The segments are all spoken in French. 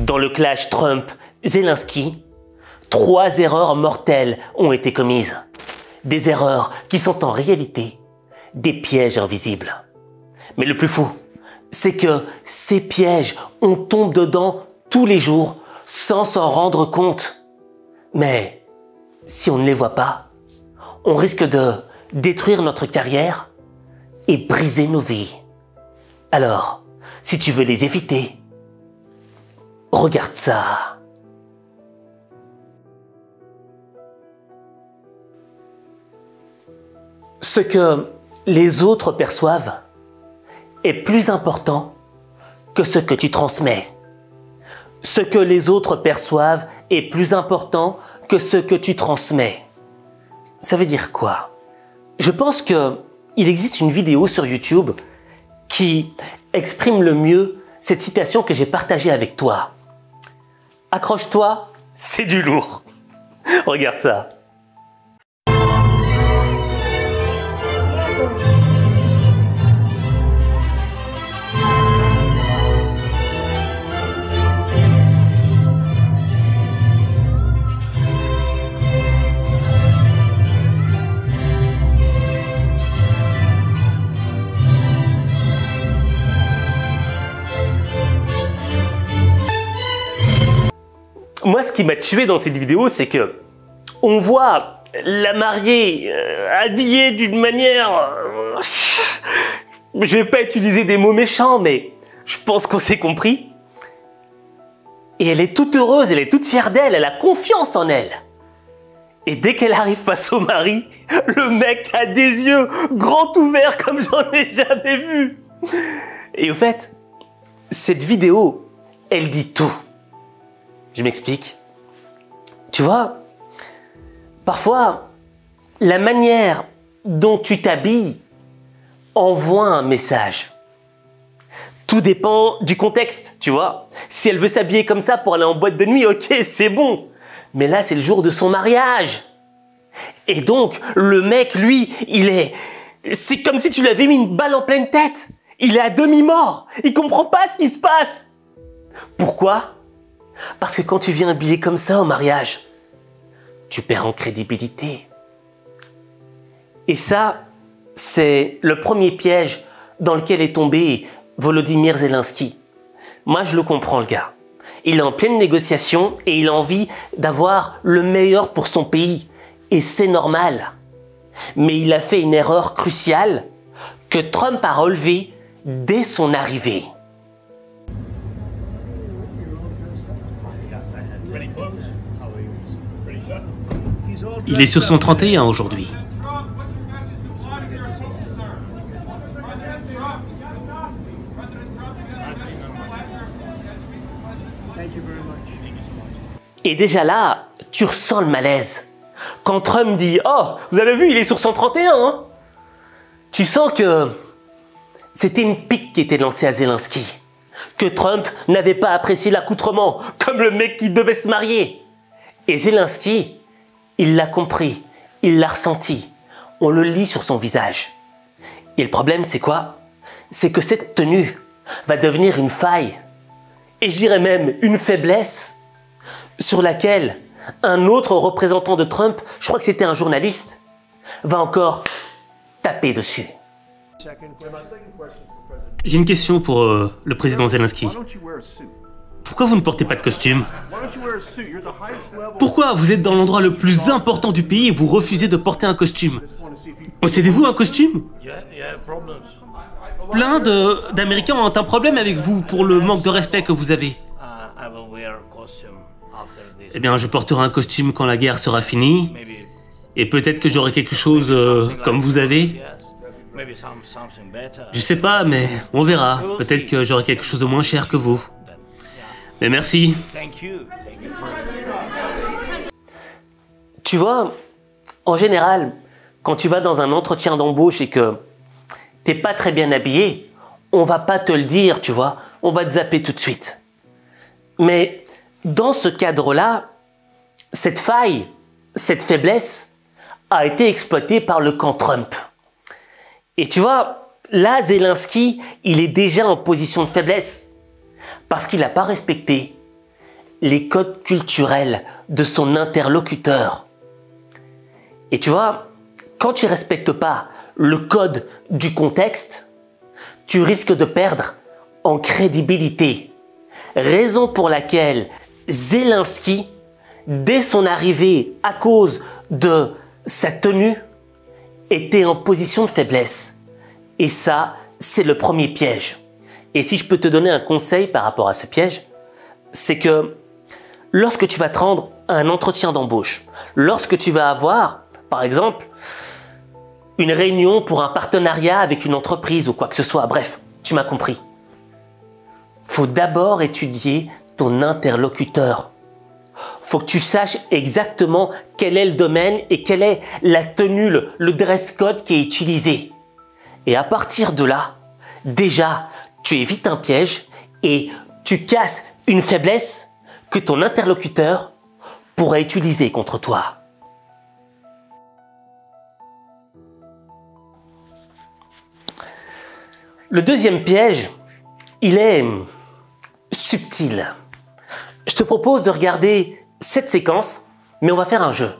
Dans le clash Trump-Zelensky, 3 erreurs mortelles ont été commises. Des erreurs qui sont en réalité des pièges invisibles. Mais le plus fou, c'est que ces pièges, on tombe dedans tous les jours sans s'en rendre compte. Mais si on ne les voit pas, on risque de détruire notre carrière et briser nos vies. Alors, si tu veux les éviter, regarde ça. Ce que les autres perçoivent est plus important que ce que tu transmets. Ce que les autres perçoivent est plus important que ce que tu transmets. Ça veut dire quoi? Je pense qu'il existe une vidéo sur YouTube qui exprime le mieux cette citation que j'ai partagée avec toi. Accroche-toi, c'est du lourd. Regarde ça. Moi, ce qui m'a tué dans cette vidéo, c'est que on voit la mariée habillée d'une manière... je vais pas utiliser des mots méchants, mais je pense qu'on s'est compris. Et elle est toute heureuse, elle est toute fière d'elle, elle a confiance en elle. Et dès qu'elle arrive face au mari, le mec a des yeux grands ouverts comme j'en ai jamais vu. Et au fait, cette vidéo, elle dit tout. Je m'explique. Tu vois, parfois, la manière dont tu t'habilles envoie un message. Tout dépend du contexte, tu vois. Si elle veut s'habiller comme ça pour aller en boîte de nuit, ok, c'est bon. Mais là, c'est le jour de son mariage. Et donc, le mec, lui, c'est comme si tu lui avais mis une balle en pleine tête. Il est à demi-mort. Il comprend pas ce qui se passe. Pourquoi ? Parce que quand tu viens habillé comme ça au mariage, tu perds en crédibilité. Et ça, c'est le premier piège dans lequel est tombé Volodymyr Zelensky. Moi, je le comprends, le gars. Il est en pleine négociation et il a envie d'avoir le meilleur pour son pays. Et c'est normal. Mais il a fait une erreur cruciale que Trump a relevée dès son arrivée. Il est sur son 31 aujourd'hui. Et déjà là, tu ressens le malaise. Quand Trump dit « Oh, vous avez vu, il est sur son 31 hein !» Tu sens que c'était une pique qui était lancée à Zelensky. Que Trump n'avait pas apprécié l'accoutrement, comme le mec qui devait se marier. Et Zelensky, il l'a compris, il l'a ressenti. On le lit sur son visage. Et le problème, c'est quoi? C'est que cette tenue va devenir une faille. Et je dirais même une faiblesse sur laquelle un autre représentant de Trump, je crois que c'était un journaliste, va encore taper dessus. J'ai une question pour le président Zelensky. Pourquoi vous ne portez pas de costume? Pourquoi vous êtes dans l'endroit le plus important du pays et vous refusez de porter un costume? Possédez-vous un costume? Plein d'Américains ont un problème avec vous pour le manque de respect que vous avez. Eh bien, je porterai un costume quand la guerre sera finie. Et peut-être que j'aurai quelque chose comme vous avez. Je sais pas, mais on verra. Peut-être que j'aurai quelque chose de moins cher que vous. Mais merci. Tu vois, en général, quand tu vas dans un entretien d'embauche et que t'es pas très bien habillé, on va pas te le dire, tu vois. On va te zapper tout de suite. Mais dans ce cadre-là, cette faille, cette faiblesse a été exploitée par le camp Trump. Et tu vois, là, Zelensky, il est déjà en position de faiblesse parce qu'il n'a pas respecté les codes culturels de son interlocuteur. Et tu vois, quand tu ne respectes pas le code du contexte, tu risques de perdre en crédibilité. Raison pour laquelle Zelensky, dès son arrivée à cause de sa tenue, était en position de faiblesse. Et ça, c'est le premier piège. Et si je peux te donner un conseil par rapport à ce piège, c'est que lorsque tu vas te rendre à un entretien d'embauche, lorsque tu vas avoir, par exemple, une réunion pour un partenariat avec une entreprise ou quoi que ce soit, bref, tu m'as compris. Faut d'abord étudier ton interlocuteur. Faut que tu saches exactement quel est le domaine et quelle est la tenue, le dress code qui est utilisé. Et à partir de là, déjà, tu évites un piège et tu casses une faiblesse que ton interlocuteur pourra utiliser contre toi. Le deuxième piège, il est subtil. Je te propose de regarder cette séquence, mais on va faire un jeu.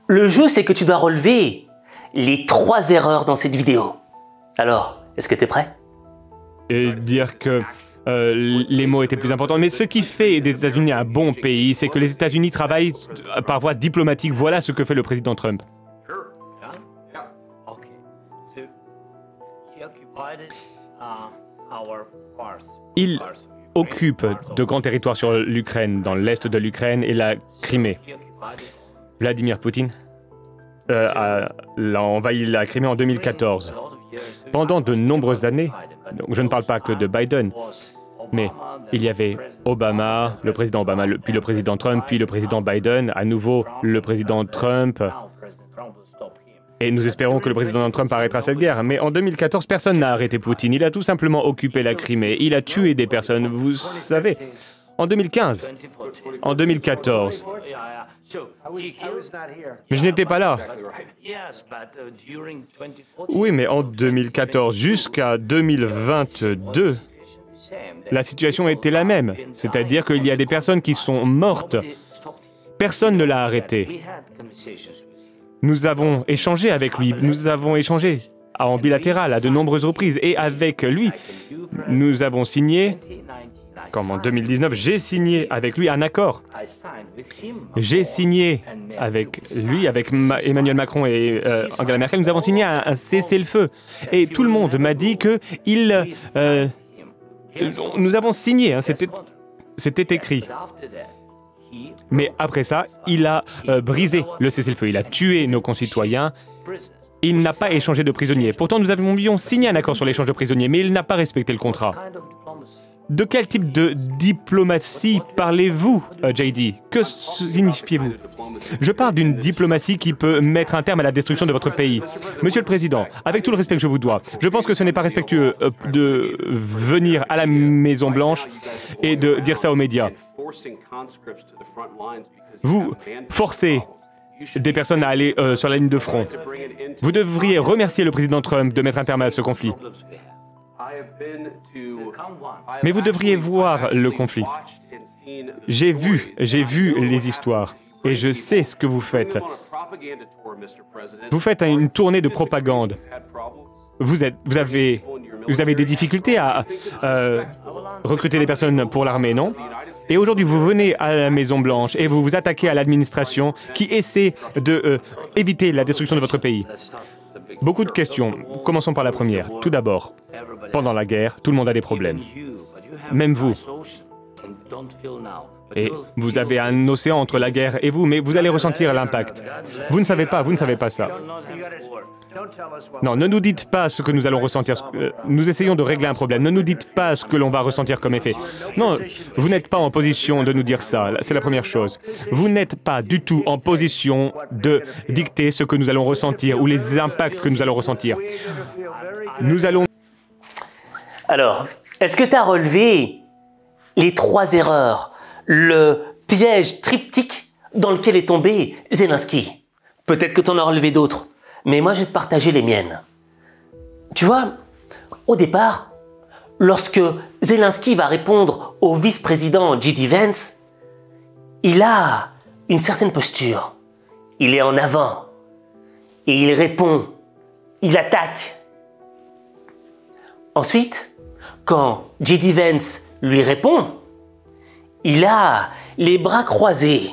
Le jeu, c'est que tu dois relever les 3 erreurs dans cette vidéo. Alors, est-ce que tu es prêt? Et dire que les mots étaient plus importants. Mais ce qui fait des États-Unis un bon pays, c'est que les États-Unis travaillent par voie diplomatique. Voilà ce que fait le président Trump. Il occupe de grands territoires sur l'Ukraine, dans l'est de l'Ukraine et la Crimée. Vladimir Poutine a envahi la Crimée en 2014. Pendant de nombreuses années, donc je ne parle pas que de Biden, mais il y avait Obama, le président Obama, puis le président Trump, puis le président Biden, à nouveau le président Trump. Et nous espérons que le président Trump arrêtera cette guerre. Mais en 2014, personne n'a arrêté Poutine. Il a tout simplement occupé la Crimée. Il a tué des personnes, vous savez. En 2015, en 2014. Mais je n'étais pas là. Oui, mais en 2014 jusqu'à 2022, la situation était la même. C'est-à-dire qu'il y a des personnes qui sont mortes. Personne ne l'a arrêté. Nous avons échangé avec lui, nous avons échangé en bilatéral à de nombreuses reprises. Et avec lui, nous avons signé, comme en 2019, j'ai signé avec lui un accord. J'ai signé avec lui, avec Emmanuel Macron et Angela Merkel, nous avons signé un cessez-le-feu. Et tout le monde m'a dit que nous avons signé, hein, c'était écrit. Mais après ça, il a brisé le cessez-le-feu, il a tué nos concitoyens, il n'a pas échangé de prisonniers. Pourtant, nous avions signé un accord sur l'échange de prisonniers, mais il n'a pas respecté le contrat. De quel type de diplomatie parlez-vous, JD? Que signifiez-vous? Je parle d'une diplomatie qui peut mettre un terme à la destruction de votre pays. Monsieur le Président, avec tout le respect que je vous dois, je pense que ce n'est pas respectueux de venir à la Maison-Blanche et de dire ça aux médias. Vous forcez des personnes à aller sur la ligne de front. Vous devriez remercier le président Trump de mettre un terme à ce conflit. Mais vous devriez voir le conflit. J'ai vu les histoires et je sais ce que vous faites. Vous faites une tournée de propagande. Vous avez des difficultés à recruter des personnes pour l'armée, non? Et aujourd'hui, vous venez à la Maison-Blanche et vous vous attaquez à l'administration qui essaie d'éviter la destruction de votre pays. Beaucoup de questions. Commençons par la première. Tout d'abord, pendant la guerre, tout le monde a des problèmes. Même vous. Et vous avez un océan entre la guerre et vous, mais vous allez ressentir l'impact. Vous ne savez pas ça. Non, ne nous dites pas ce que nous allons ressentir. Nous essayons de régler un problème. Ne nous dites pas ce que l'on va ressentir comme effet. Non, vous n'êtes pas en position de nous dire ça. C'est la première chose. Vous n'êtes pas du tout en position de dicter ce que nous allons ressentir ou les impacts que nous allons ressentir. Nous allons... Alors, est-ce que tu as relevé les 3 erreurs, le piège triptyque dans lequel est tombé Zelensky? Peut-être que tu en as relevé d'autres. Mais moi, je vais te partager les miennes. Tu vois, au départ, lorsque Zelensky va répondre au vice-président J.D. Vance, il a une certaine posture. Il est en avant. Et il répond. Il attaque. Ensuite, quand J.D. Vance lui répond, il a les bras croisés,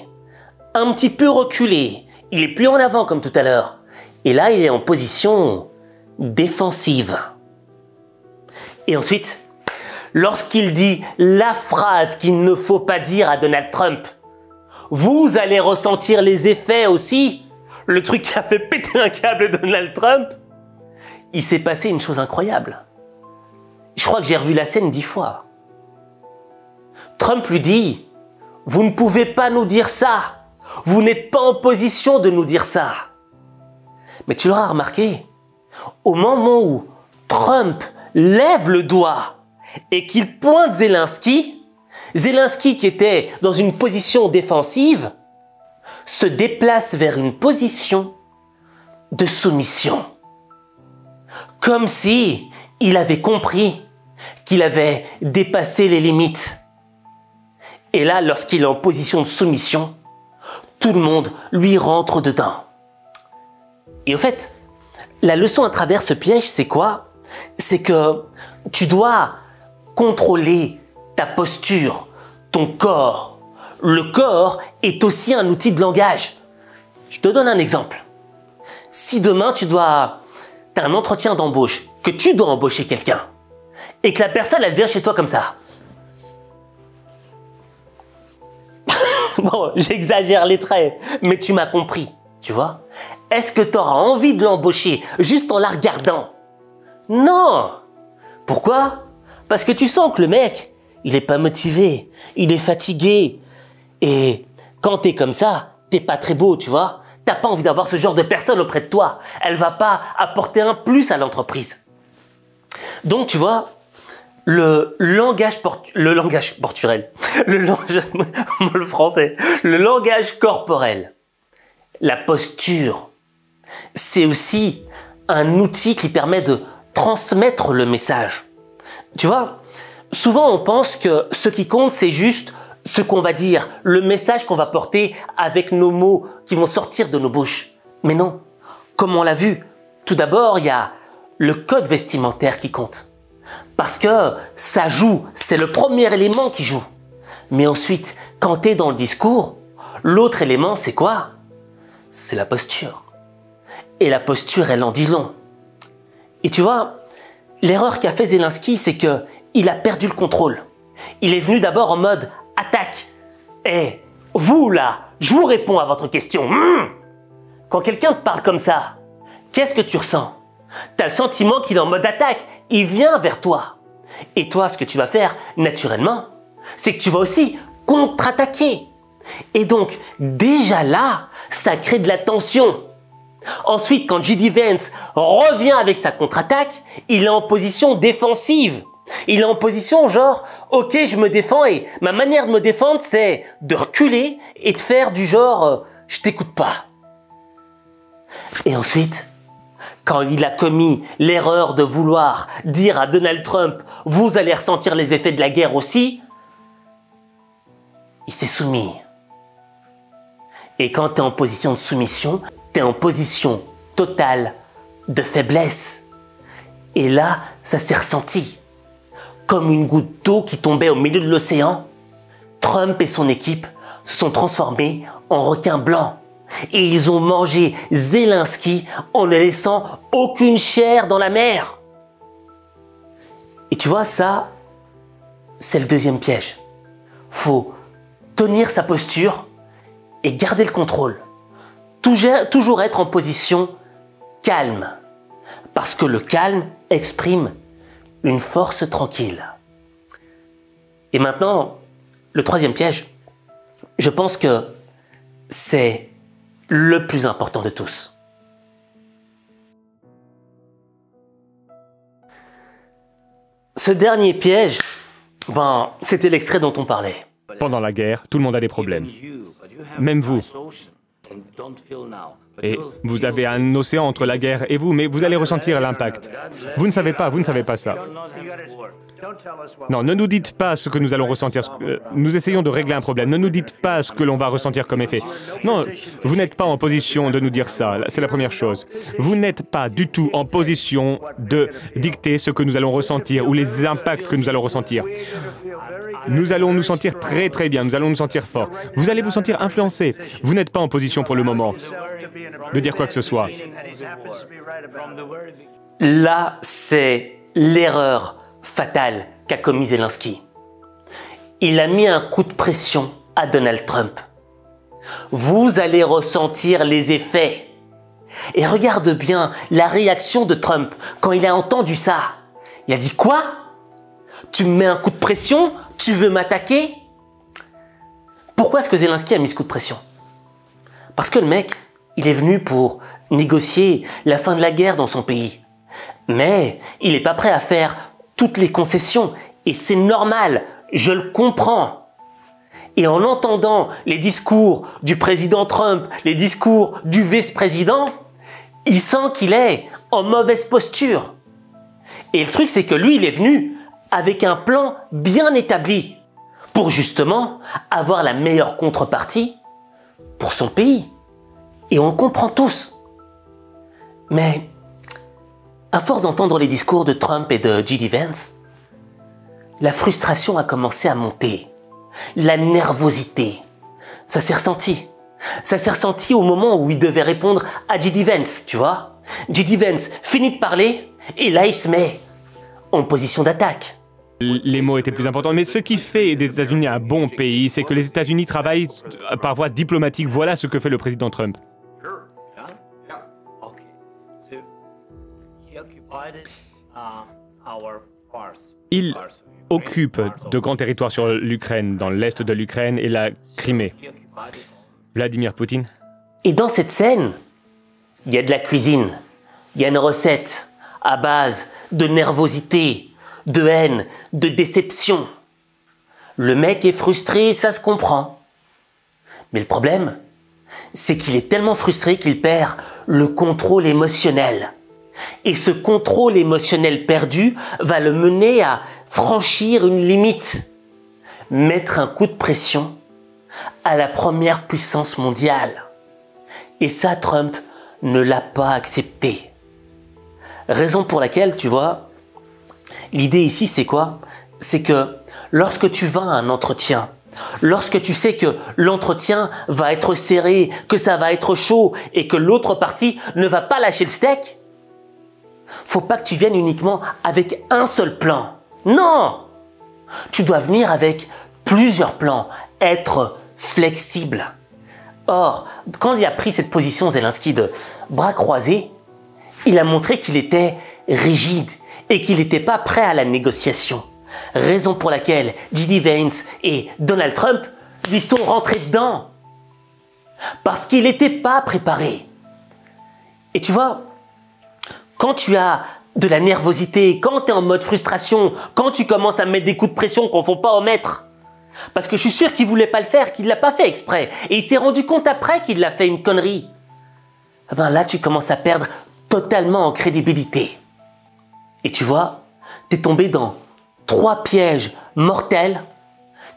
un petit peu reculés. Il est plus en avant comme tout à l'heure. Et là, il est en position défensive. Et ensuite, lorsqu'il dit la phrase qu'il ne faut pas dire à Donald Trump, vous allez ressentir les effets aussi, le truc qui a fait péter un câble Donald Trump, il s'est passé une chose incroyable. Je crois que j'ai revu la scène 10 fois. Trump lui dit, vous ne pouvez pas nous dire ça. Vous n'êtes pas en position de nous dire ça. Mais tu l'auras remarqué, au moment où Trump lève le doigt et qu'il pointe Zelensky, Zelensky qui était dans une position défensive, se déplace vers une position de soumission. Comme si il avait compris qu'il avait dépassé les limites. Et là, lorsqu'il est en position de soumission, tout le monde lui rentre dedans. Et au fait, la leçon à travers ce piège, c'est quoi? C'est que tu dois contrôler ta posture, ton corps. Le corps est aussi un outil de langage. Je te donne un exemple. Si demain tu as un entretien d'embauche, que tu dois embaucher quelqu'un, et que la personne elle vient chez toi comme ça. Bon, j'exagère les traits, mais tu m'as compris, tu vois? Est-ce que tu auras envie de l'embaucher juste en la regardant? Non! Pourquoi? Parce que tu sens que le mec, il est pas motivé, il est fatigué. Et quand t'es comme ça, t'es pas très beau, tu vois? T'as pas envie d'avoir ce genre de personne auprès de toi. Elle va pas apporter un plus à l'entreprise. Donc, tu vois, le langage corporel, la posture, c'est aussi un outil qui permet de transmettre le message. Tu vois, souvent on pense que ce qui compte, c'est juste ce qu'on va dire, le message qu'on va porter avec nos mots qui vont sortir de nos bouches. Mais non, comme on l'a vu, tout d'abord, il y a le code vestimentaire qui compte. Parce que ça joue, c'est le premier élément qui joue. Mais ensuite, quand tu es dans le discours, l'autre élément, c'est quoi? C'est la posture. Et la posture, elle en dit long. Et tu vois, l'erreur qu'a fait Zelensky, c'est que il a perdu le contrôle. Il est venu d'abord en mode attaque. Et vous là, je vous réponds à votre question. Quand quelqu'un te parle comme ça, qu'est-ce que tu ressens? Tu as le sentiment qu'il est en mode attaque. Il vient vers toi. Et toi, ce que tu vas faire, naturellement, c'est que tu vas aussi contre-attaquer. Et donc, déjà là, ça crée de la tension. Ensuite, quand J.D. Vance revient avec sa contre-attaque, il est en position défensive. Il est en position genre, ok, je me défends et ma manière de me défendre, c'est de reculer et de faire du genre, je t'écoute pas. Et ensuite, quand il a commis l'erreur de vouloir dire à Donald Trump, vous allez ressentir les effets de la guerre aussi, il s'est soumis. Et quand tu es en position de soumission, tu es en position totale de faiblesse. Et là, ça s'est ressenti. Comme une goutte d'eau qui tombait au milieu de l'océan, Trump et son équipe se sont transformés en requins blancs. Et ils ont mangé Zelensky en ne laissant aucune chair dans la mer. Et tu vois, ça, c'est le deuxième piège. Faut tenir sa posture et garder le contrôle. Toujours être en position calme. Parce que le calme exprime une force tranquille. Et maintenant, le troisième piège, je pense que c'est le plus important de tous. Ce dernier piège, c'était l'extrait dont on parlait. Pendant la guerre, tout le monde a des problèmes. Même vous. Et vous avez un océan entre la guerre et vous, mais vous allez ressentir l'impact. Vous ne savez pas ça. Non, ne nous dites pas ce que nous allons ressentir. Nous essayons de régler un problème. Ne nous dites pas ce que l'on va ressentir comme effet. Non, vous n'êtes pas en position de nous dire ça. C'est la première chose. Vous n'êtes pas du tout en position de dicter ce que nous allons ressentir ou les impacts que nous allons ressentir. Nous allons nous sentir très très bien. Nous allons nous sentir forts. Vous allez vous sentir influencé. Vous n'êtes pas en position pour le moment de dire quoi que ce soit. Là, c'est l'erreur fatale qu'a commis Zelensky. Il a mis un coup de pression à Donald Trump. Vous allez ressentir les effets. Et regarde bien la réaction de Trump quand il a entendu ça. Il a dit quoi? Tu me mets un coup de pression? Tu veux m'attaquer? Pourquoi est-ce que Zelensky a mis ce coup de pression? Parce que le mec, il est venu pour négocier la fin de la guerre dans son pays. Mais il n'est pas prêt à faire toutes les concessions. Et c'est normal, je le comprends. Et en entendant les discours du président Trump, les discours du vice-président, il sent qu'il est en mauvaise posture. Et le truc, c'est que lui, il est venu avec un plan bien établi pour justement avoir la meilleure contrepartie pour son pays. Et on le comprend tous. Mais à force d'entendre les discours de Trump et de J.D. Vance, la frustration a commencé à monter. La nervosité, ça s'est ressenti. Ça s'est ressenti au moment où il devait répondre à J.D. Vance, tu vois. J.D. Vance finit de parler et là il se met en position d'attaque. Les mots étaient plus importants, mais ce qui fait des États-Unis un bon pays, c'est que les États-Unis travaillent par voie diplomatique. Voilà ce que fait le président Trump. Il occupe de grands territoires sur l'Ukraine, dans l'est de l'Ukraine et la Crimée. Vladimir Poutine. Et dans cette scène, il y a de la cuisine, il y a une recette à base de nervosité, de haine, de déception. Le mec est frustré, ça se comprend. Mais le problème, c'est qu'il est tellement frustré qu'il perd le contrôle émotionnel. Et ce contrôle émotionnel perdu va le mener à franchir une limite, mettre un coup de pression à la première puissance mondiale. Et ça, Trump ne l'a pas accepté. Raison pour laquelle, tu vois, l'idée ici, c'est quoi? C'est que lorsque tu vas à un entretien, lorsque tu sais que l'entretien va être serré, que ça va être chaud et que l'autre partie ne va pas lâcher le steak, faut pas que tu viennes uniquement avec un seul plan. Non! Tu dois venir avec plusieurs plans, être flexible. Or, quand il a pris cette position Zelensky de bras croisés, il a montré qu'il était rigide et qu'il n'était pas prêt à la négociation. Raison pour laquelle J.D. Vance et Donald Trump lui sont rentrés dedans. Parce qu'il n'était pas préparé. Et tu vois, quand tu as de la nervosité, quand tu es en mode frustration, quand tu commences à mettre des coups de pression qu'on ne faut pas omettre, parce que je suis sûr qu'il ne voulait pas le faire, qu'il ne l'a pas fait exprès, et il s'est rendu compte après qu'il a fait une connerie, eh ben là tu commences à perdre totalement en crédibilité. Et tu vois, tu es tombé dans 3 pièges mortels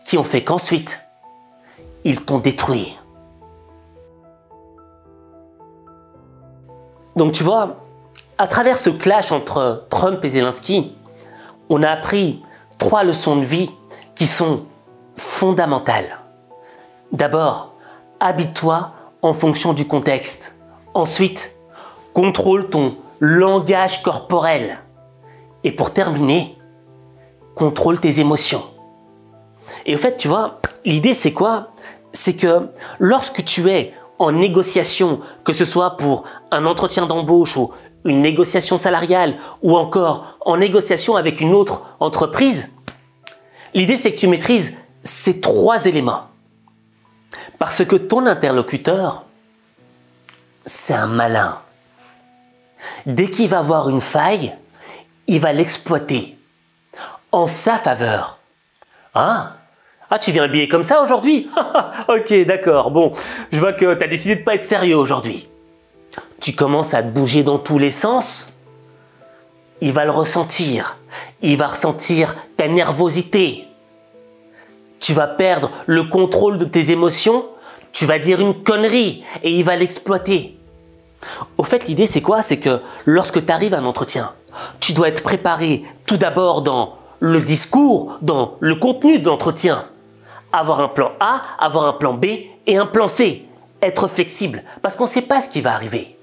qui ont fait qu'ensuite, ils t'ont détruit. Donc tu vois, à travers ce clash entre Trump et Zelensky, on a appris 3 leçons de vie qui sont fondamentales. D'abord, habille-toi en fonction du contexte. Ensuite, contrôle ton langage corporel. Et pour terminer, contrôle tes émotions. Et au fait, tu vois, l'idée c'est quoi? C'est que lorsque tu es en négociation, que ce soit pour un entretien d'embauche ou une négociation salariale ou encore en négociation avec une autre entreprise, l'idée c'est que tu maîtrises ces 3 éléments. Parce que ton interlocuteur, c'est un malin. Dès qu'il va voir une faille, il va l'exploiter en sa faveur. Ah, tu viens habillé comme ça aujourd'hui? Ok, d'accord, bon, je vois que tu as décidé de pas être sérieux aujourd'hui. Tu commences à te bouger dans tous les sens il va le ressentir. Il va ressentir ta nervosité. Tu vas perdre le contrôle de tes émotions. Tu vas dire une connerie et il va l'exploiter. Au fait, l'idée c'est quoi? C'est que lorsque tu arrives à un entretien, tu dois être préparé tout d'abord dans le discours, dans le contenu de l'entretien. Avoir un plan A, avoir un plan B et un plan C. Être flexible parce qu'on ne sait pas ce qui va arriver.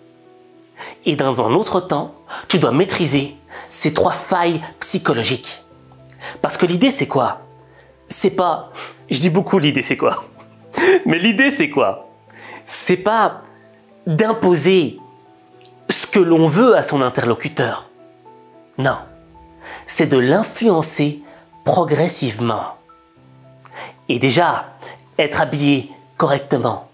Et dans un autre temps, tu dois maîtriser ces 3 failles psychologiques. Parce que l'idée c'est quoi? C'est pas... Je dis beaucoup l'idée c'est quoi? Mais l'idée c'est quoi? C'est pas d'imposer ce que l'on veut à son interlocuteur. Non. C'est de l'influencer progressivement. Et déjà, être habillé correctement,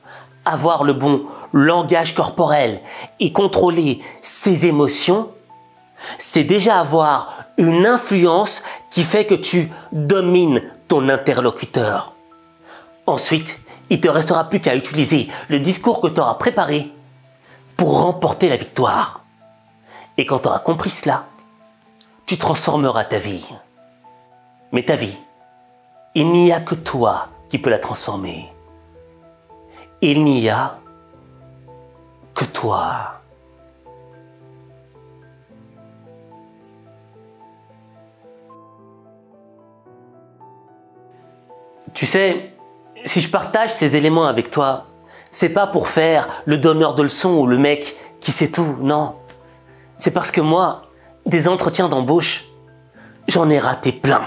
avoir le bon langage corporel et contrôler ses émotions, c'est déjà avoir une influence qui fait que tu domines ton interlocuteur. Ensuite, il ne te restera plus qu'à utiliser le discours que tu auras préparé pour remporter la victoire. Et quand tu auras compris cela, tu transformeras ta vie. Mais ta vie, il n'y a que toi qui peux la transformer. Il n'y a que toi. Tu sais, si je partage ces éléments avec toi, c'est pas pour faire le donneur de leçons ou le mec qui sait tout, non. C'est parce que moi, des entretiens d'embauche, j'en ai raté plein.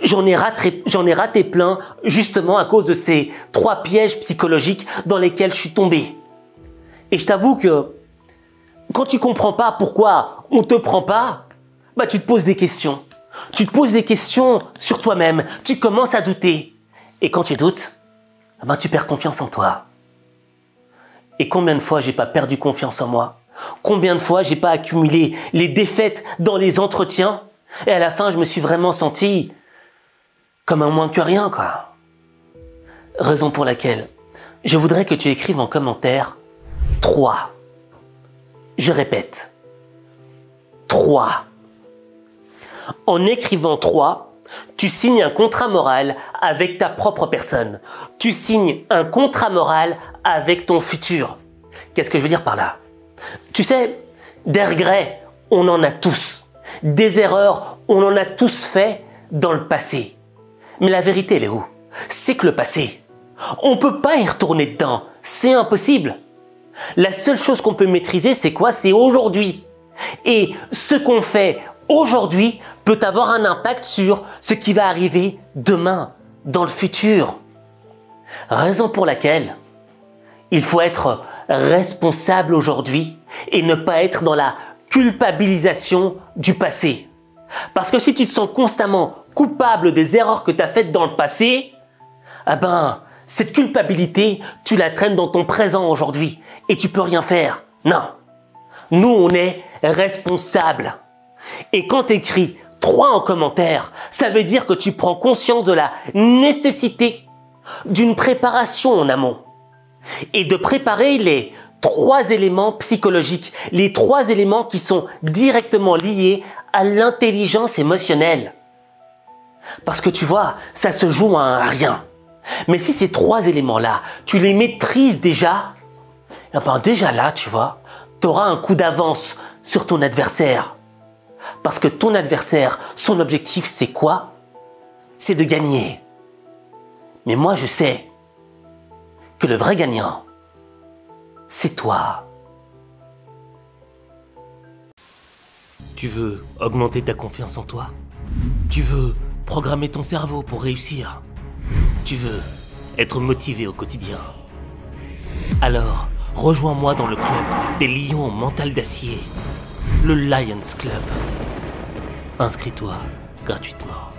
J'en ai raté plein justement à cause de ces 3 pièges psychologiques dans lesquels je suis tombé. Et je t'avoue que quand tu comprends pas pourquoi on te prend pas, bah tu te poses des questions. Tu te poses des questions sur toi-même, tu commences à douter. Et quand tu doutes, bah tu perds confiance en toi. Et combien de fois j'ai pas perdu confiance en moi? Combien de fois j'ai pas accumulé les défaites dans les entretiens? Et à la fin, je me suis vraiment senti comme un moins que rien, quoi. Raison pour laquelle je voudrais que tu écrives en commentaire 3. Je répète, 3. En écrivant 3, tu signes un contrat moral avec ta propre personne. Tu signes un contrat moral avec ton futur. Qu'est-ce que je veux dire par là? Tu sais, des regrets, on en a tous. Des erreurs, on en a tous fait dans le passé. Mais la vérité, elle est où? C'est que le passé, on ne peut pas y retourner dedans. C'est impossible. La seule chose qu'on peut maîtriser, c'est quoi? C'est aujourd'hui. Et ce qu'on fait aujourd'hui peut avoir un impact sur ce qui va arriver demain, dans le futur. Raison pour laquelle il faut être responsable aujourd'hui et ne pas être dans la culpabilisation du passé. Parce que si tu te sens constamment coupable des erreurs que tu as faites dans le passé, eh ben, cette culpabilité, tu la traînes dans ton présent aujourd'hui et tu peux rien faire. Non. Nous, on est responsables. Et quand tu écris 3 en commentaire, ça veut dire que tu prends conscience de la nécessité d'une préparation en amont. Et de préparer les 3 éléments psychologiques, les 3 éléments qui sont directement liés à l'intelligence émotionnelle. Parce que tu vois, ça se joue à un rien. Mais si ces 3 éléments-là, tu les maîtrises déjà, eh ben déjà là, tu vois, tu auras un coup d'avance sur ton adversaire. Parce que ton adversaire, son objectif, c'est quoi? C'est de gagner. Mais moi, je sais que le vrai gagnant, c'est toi. Tu veux augmenter ta confiance en toi? Tu veux programmer ton cerveau pour réussir? Tu veux être motivé au quotidien? Alors, rejoins-moi dans le club des lions au mental d'acier, le Lions Club. Inscris-toi gratuitement.